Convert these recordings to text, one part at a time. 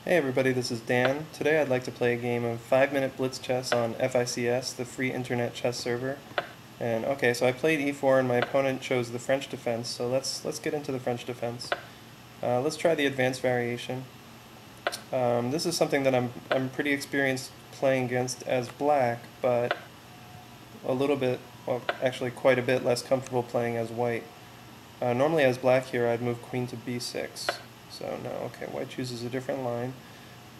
Hey everybody, this is Dan. Today I'd like to play a game of 5-minute blitz chess on FICS, the free internet chess server. And okay, so I played e4 and my opponent chose the French defense, so let's get into the French defense. Let's try the advanced variation. This is something that I'm pretty experienced playing against as black, but a little bit, well actually quite a bit less comfortable playing as white. Normally as black here I'd move queen to b6. So no, okay, white chooses a different line.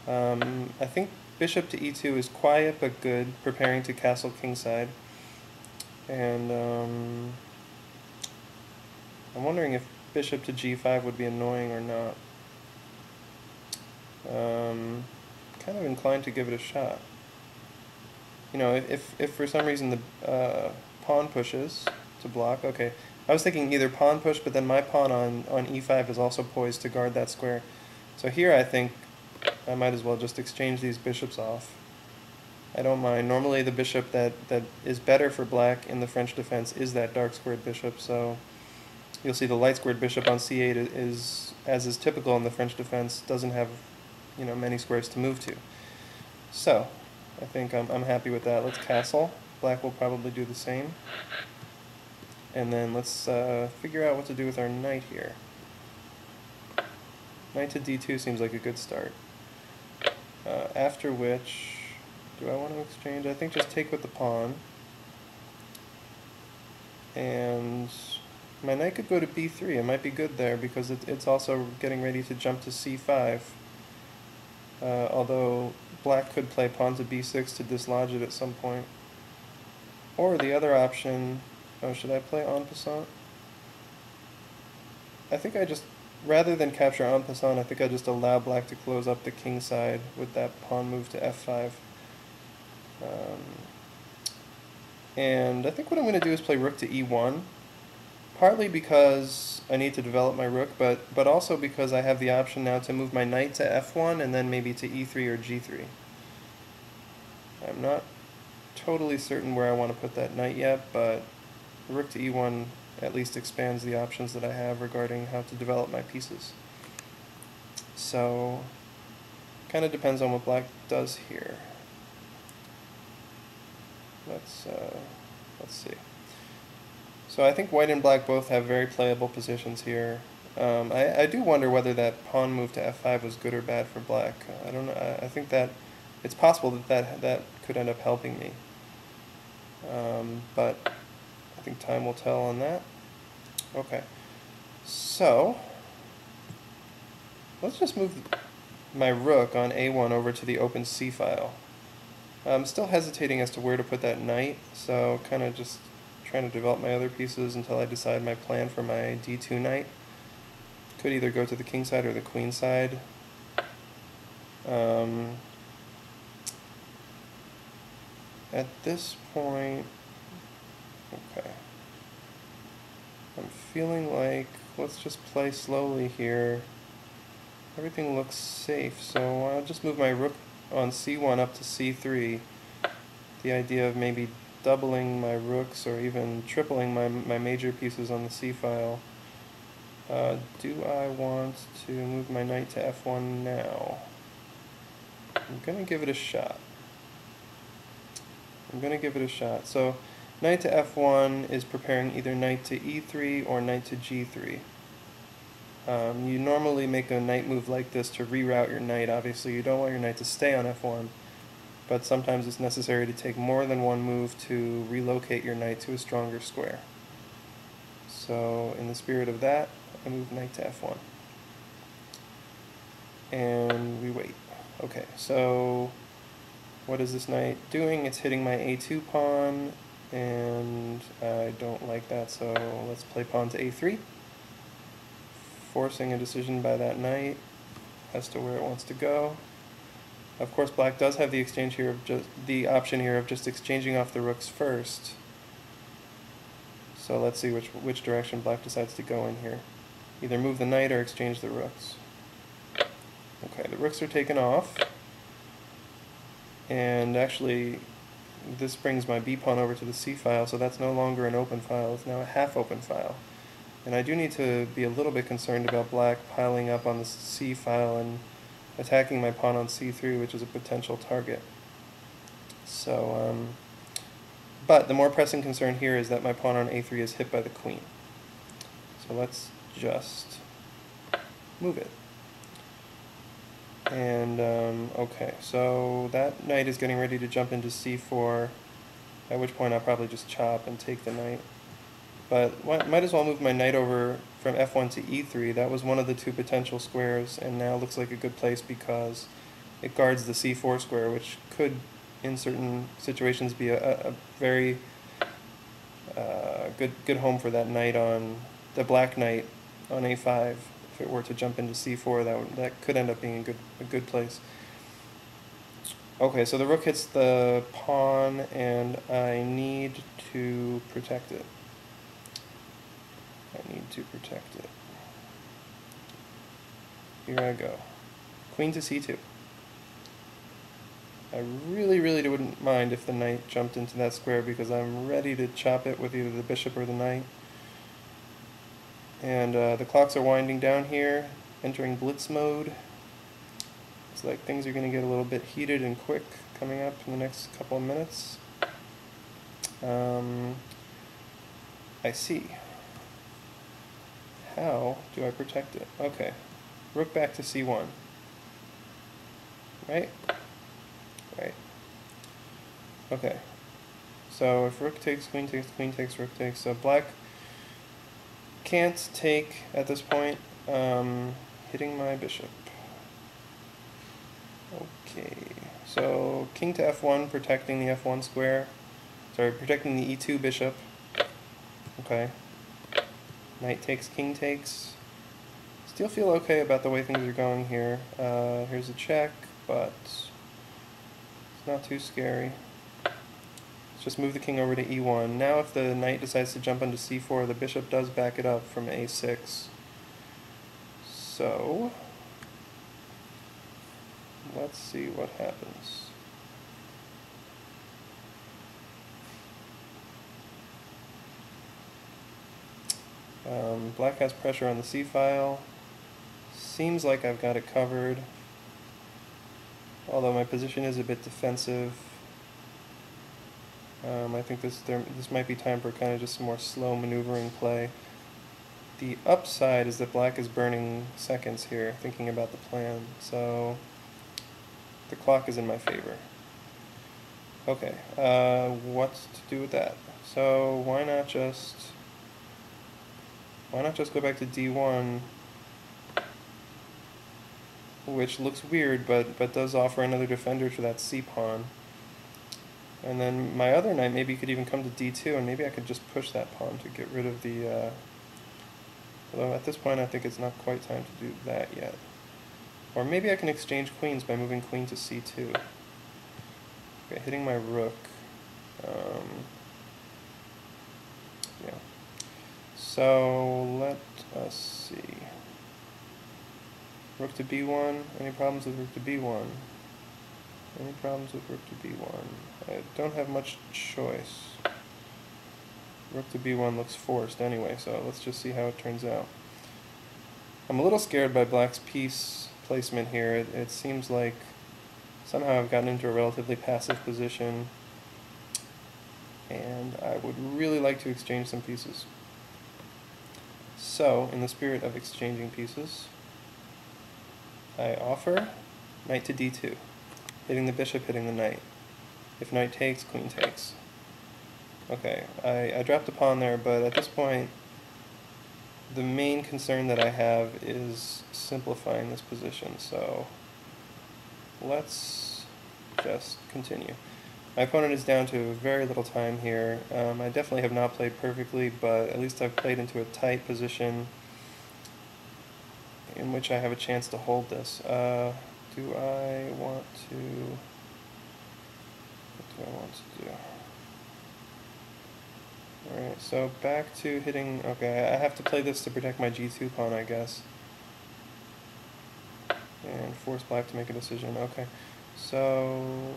I think bishop to e2 is quiet but good, preparing to castle kingside. And I'm wondering if bishop to g5 would be annoying or not. Kind of inclined to give it a shot. You know, if for some reason the pawn pushes to block, okay. I was thinking either pawn push, but then my pawn on e5 is also poised to guard that square. So here I think I might as well just exchange these bishops off. I don't mind. Normally the bishop that is better for black in the French defense is that dark squared bishop, so you'll see the light squared bishop on c8 is, as is typical in the French defense, doesn't have, you know, many squares to move to. So I think I'm happy with that. Let's castle. Black will probably do the same. And then let's figure out what to do with our knight here. Knight to d2 seems like a good start. After which, do I want to exchange? I think just take with the pawn. And my knight could go to b3. It might be good there because it's also getting ready to jump to c5. Although black could play pawn to b6 to dislodge it at some point. Or the other option... Oh, should I play en passant? I think I just, rather than capture en passant, I think I just allow black to close up the king side with that pawn move to f5. And I think what I'm going to do is play rook to e1, partly because I need to develop my rook, but also because I have the option now to move my knight to f1 and then maybe to e3 or g3. I'm not totally certain where I want to put that knight yet, but rook to e1 at least expands the options that I have regarding how to develop my pieces. So, kind of depends on what black does here. Let's see. So I think white and black both have very playable positions here. I do wonder whether that pawn move to f5 was good or bad for black. I don't know. I think that it's possible that could end up helping me. But I think time will tell on that. Okay, so let's just move my rook on a1 over to the open c file. I'm still hesitating as to where to put that knight, so kind of just trying to develop my other pieces until I decide my plan for my d2 knight. Could either go to the king side or the queen side. At this point, okay, I'm feeling like let's just play slowly here. Everything looks safe, so I'll just move my rook on c1 up to c3. The idea of maybe doubling my rooks or even tripling my major pieces on the c file. Do I want to move my knight to f1 now? I'm going to give it a shot. So knight to f1 is preparing either knight to e3 or knight to g3. You normally make a knight move like this to reroute your knight. Obviously you don't want your knight to stay on f1, but sometimes it's necessary to take more than one move to relocate your knight to a stronger square. So in the spirit of that, I move knight to f1. And we wait. Okay, so what is this knight doing? It's hitting my a2 pawn, and I don't like that, so let's play pawn to a3, forcing a decision by that knight as to where it wants to go. Of course, black does have the exchange here of the option here of just exchanging off the rooks first. So let's see which direction black decides to go in here. Either move the knight or exchange the rooks. Okay, the rooks are taken off. And actually, this brings my b pawn over to the c file, so that's no longer an open file, it's now a half open file. And I do need to be a little bit concerned about black piling up on the c file and attacking my pawn on c3, which is a potential target. So, but the more pressing concern here is that my pawn on a3 is hit by the queen. So let's just move it. And, okay, so that knight is getting ready to jump into c4, at which point I'll probably just chop and take the knight. But might as well move my knight over from f1 to e3. That was one of the two potential squares, and now looks like a good place because it guards the c4 square, which could, in certain situations, be a very good home for that knight on the black knight on a5. If it were to jump into c4, that could end up being a good place. Okay, so the rook hits the pawn, and I need to protect it. Here I go. Queen to c2. I really wouldn't mind if the knight jumped into that square because I'm ready to chop it with either the bishop or the knight. And the clocks are winding down here, entering Blitz mode. It's like things are going to get a little bit heated and quick coming up in the next couple of minutes. I see. How do I protect it? Okay. Rook back to c1. Right? Right. Okay. So if rook takes, queen takes, queen takes, rook takes. So black can't take at this point. Hitting my bishop. Okay. So king to f1, protecting the f1 square. Sorry, protecting the e2 bishop. Okay. Knight takes, king takes. Still feel okay about the way things are going here. Here's a check, but it's not too scary. Let's just move the king over to e1. Now if the knight decides to jump onto c4, the bishop does back it up from a6. So, let's see what happens. Black has pressure on the c-file. Seems like I've got it covered, although my position is a bit defensive. I think this might be time for kind of just some more slow maneuvering play. The upside is that black is burning seconds here, thinking about the plan, so the clock is in my favor. Okay, what to do with that? So why not just go back to d1, which looks weird, but does offer another defender to that c-pawn. And then my other knight maybe could even come to d2, and maybe I could just push that pawn to get rid of the... although at this point I think it's not quite time to do that yet. Or maybe I can exchange queens by moving queen to c2. Okay, hitting my rook. Yeah. So let us see. Rook to b1. Any problems with rook to b1? Any problems with rook to b1? I don't have much choice. Rook to b1 looks forced anyway, so let's just see how it turns out. I'm a little scared by black's piece placement here. It seems like somehow I've gotten into a relatively passive position, and I would really like to exchange some pieces. So, in the spirit of exchanging pieces, I offer knight to d2, hitting the bishop, hitting the knight. If knight takes, queen takes. Okay, I dropped a pawn there, but at this point, the main concern that I have is simplifying this position, so let's just continue. My opponent is down to very little time here. I definitely have not played perfectly, but at least I've played into a tight position in which I have a chance to hold this. Do I want to... What do I want to do? Alright, so back to hitting... Okay, I have to play this to protect my g2 pawn, I guess. And force black to make a decision. Okay, so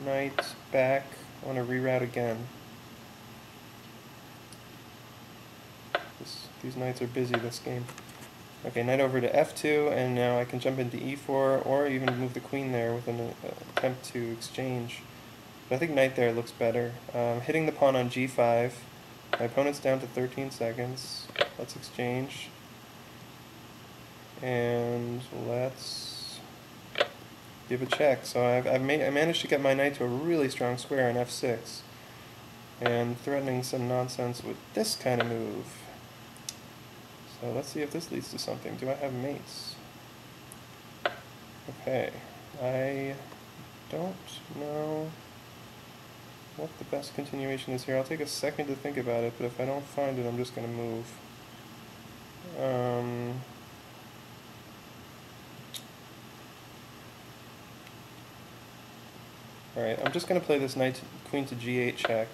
knight back. I want to reroute again. These knights are busy this game. Okay, knight over to f2, and now I can jump into e4, or even move the queen there with an attempt to exchange. But I think knight there looks better. Hitting the pawn on g5. My opponent's down to 13 seconds. Let's exchange. And let's give a check. So I managed to get my knight to a really strong square on f6. And threatening some nonsense with this kind of move. So let's see if this leads to something. Do I have mates? Okay, I don't know what the best continuation is here. I'll take a second to think about it, but if I don't find it, I'm just going to move. Alright, I'm just going to play this queen to g8 check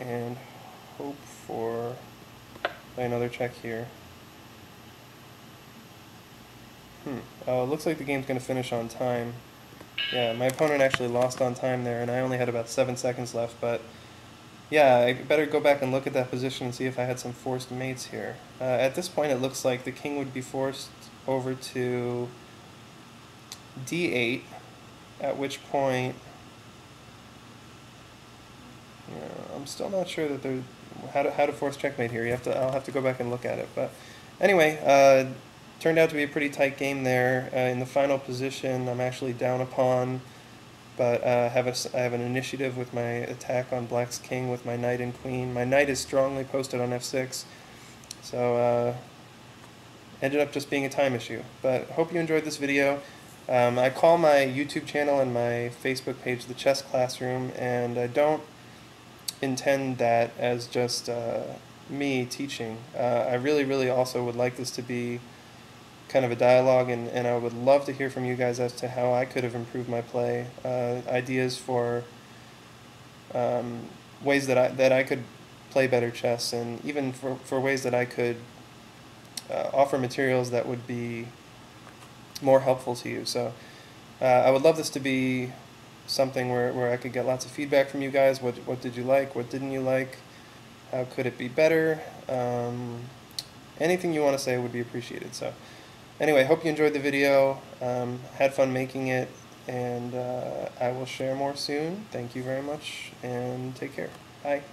and hope for another check here. Oh, it looks like the game's going to finish on time. Yeah, my opponent actually lost on time there, and I only had about 7 seconds left, but yeah, I better go back and look at that position and see if I had some forced mates here. At this point, it looks like the king would be forced over to d8, at which point, I'm still not sure that there's how to force checkmate here. I'll have to go back and look at it. But anyway, turned out to be a pretty tight game there. In the final position, I'm actually down a pawn, but I have an initiative with my attack on black's king with my knight and queen. My knight is strongly posted on f6, so ended up just being a time issue. But hope you enjoyed this video. I call my YouTube channel and my Facebook page the Chess Classroom, and I don't intend that as just me teaching. I really also would like this to be kind of a dialogue, and I would love to hear from you guys as to how I could have improved my play, ideas for ways that I could play better chess, and even for ways that I could offer materials that would be more helpful to you. So I would love this to be something where I could get lots of feedback from you guys. What did you like? What didn't you like? How could it be better? Anything you want to say would be appreciated. So anyway, hope you enjoyed the video, had fun making it, and I will share more soon. Thank you very much, and take care. Bye.